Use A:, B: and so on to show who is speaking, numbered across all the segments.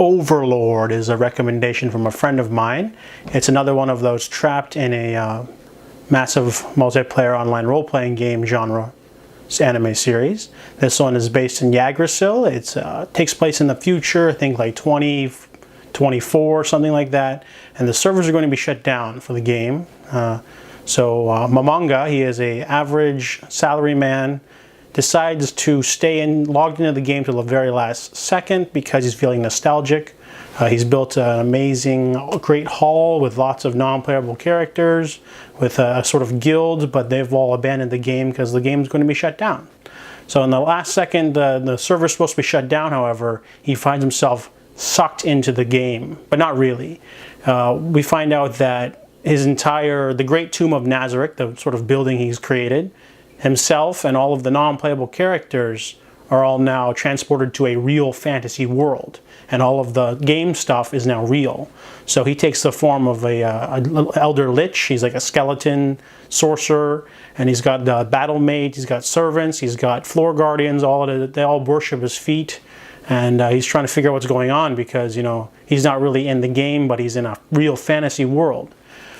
A: Overlord is a recommendation from a friend of mine. It's another one of those trapped in a massive multiplayer online role-playing game genre anime series. This one is based in Yggdrasil. It takes place in the future, I think like 2024, something like that. And the servers are going to be shut down for the game. Mamanga, he is an average salaryman, decides to stay logged into the game till the very last second because he's feeling nostalgic. He's built an amazing, great hall with lots of non-playable characters, with a sort of guild, but they've all abandoned the game because the game's going to be shut down. So in the last second, the server's supposed to be shut down, however, he finds himself sucked into the game, but not really. We find out that the Great Tomb of Nazarick, the sort of building he's created, himself and all of the non-playable characters are all now transported to a real fantasy world, and all of the game stuff is now real. So he takes the form of an elder lich. He's like a skeleton sorcerer, and he's got battle maids, he's got servants, he's got floor guardians. They all worship his feet, and he's trying to figure out what's going on because, you know, he's not really in the game, but he's in a real fantasy world.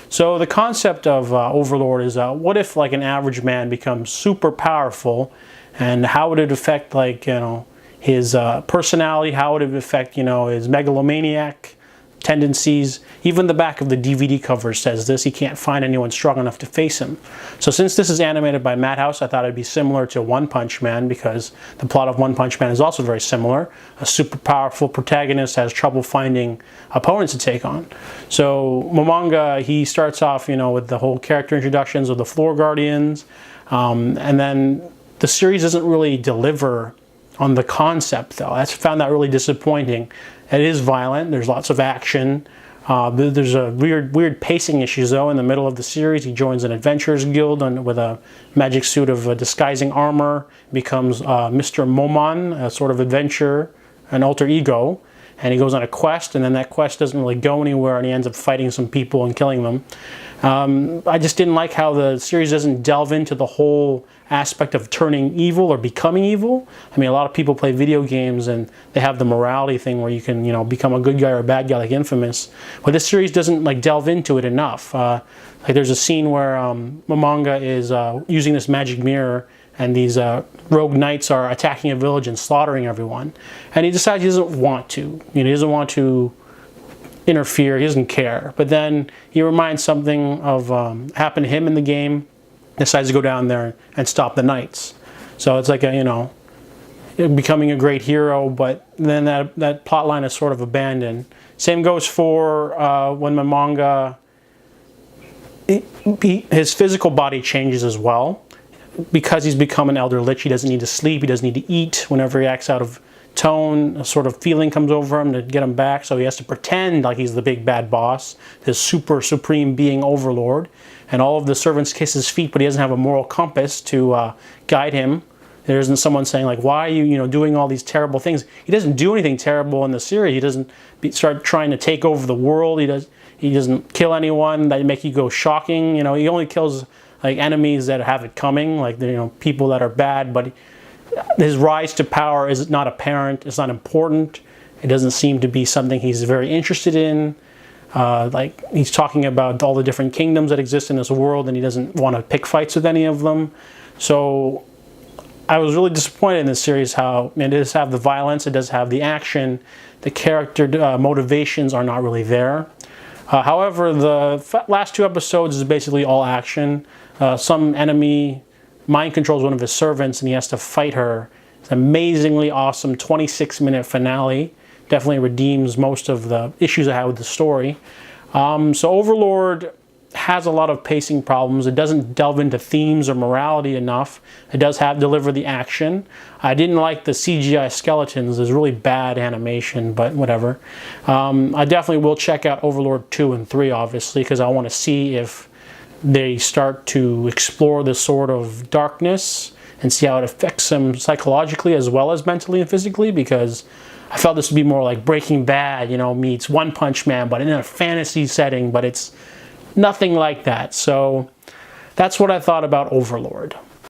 A: So the concept of Overlord is, what if like an average man becomes super powerful, and how would it affect, like, you know, his personality? How would it affect, you know, his megalomaniac tendencies? Even the back of the DVD cover says this. He can't find anyone strong enough to face him. So since this is animated by Madhouse, I thought it'd be similar to One Punch Man, because the plot of One Punch Man is also very similar. A super powerful protagonist has trouble finding opponents to take on. So Mamanga, he starts off, you know, with the whole character introductions of the floor guardians, and then the series doesn't really deliver on the concept, though. I found that really disappointing. It is violent. There's lots of action. There's a weird pacing issues, though. In the middle of the series, he joins an adventurers guild with a magic suit of disguising armor, becomes Mr. Momon, a sort of adventurer, an alter ego, and he goes on a quest, and then that quest doesn't really go anywhere, and he ends up fighting some people and killing them. I just didn't like how the series doesn't delve into the whole aspect of turning evil or becoming evil. I mean, a lot of people play video games and they have the morality thing where you can, you know, become a good guy or a bad guy, like Infamous. But this series doesn't like delve into it enough. Like there's a scene where Mamanga is using this magic mirror, and these rogue knights are attacking a village and slaughtering everyone. And he decides he doesn't want to. You know, he doesn't want to interfere. He doesn't care. But then he reminds something of happened to him in the game. Decides to go down there and stop the knights. So it's like a, you know, becoming a great hero, but then that plot line is sort of abandoned. Same goes for when Mamanga, his physical body changes as well. Because he's become an elder lich, he doesn't need to sleep, he doesn't need to eat. Whenever he acts out of tone, a sort of feeling comes over him to get him back, so he has to pretend like he's the big bad boss, this super supreme being Overlord. And all of the servants kiss his feet, but he doesn't have a moral compass to guide him. There isn't someone saying, like, why are you, you know, doing all these terrible things? He doesn't do anything terrible in the series. He doesn't start trying to take over the world. He doesn't kill anyone that make you go shocking. You know, he only kills like enemies that have it coming, like, you know, people that are bad. But his rise to power is not apparent. It's not important. It doesn't seem to be something he's very interested in. Like, he's talking about all the different kingdoms that exist in this world, and he doesn't want to pick fights with any of them. So I was really disappointed in this series how it does have the violence, it does have the action, the character motivations are not really there. However, the last 2 episodes is basically all action. Some enemy mind controls one of his servants and he has to fight her. It's an amazingly awesome 26-minute finale. Definitely redeems most of the issues I had with the story. So Overlord has a lot of pacing problems. It doesn't delve into themes or morality enough. It does deliver the action. I didn't like the CGI skeletons. There's really bad animation, but whatever. I definitely will check out Overlord 2 and 3, obviously, because I want to see if they start to explore this sort of darkness and see how it affects them psychologically as well as mentally and physically, because I felt this would be more like Breaking Bad, you know, meets One Punch Man, but in a fantasy setting, but it's nothing like that. So that's what I thought about Overlord.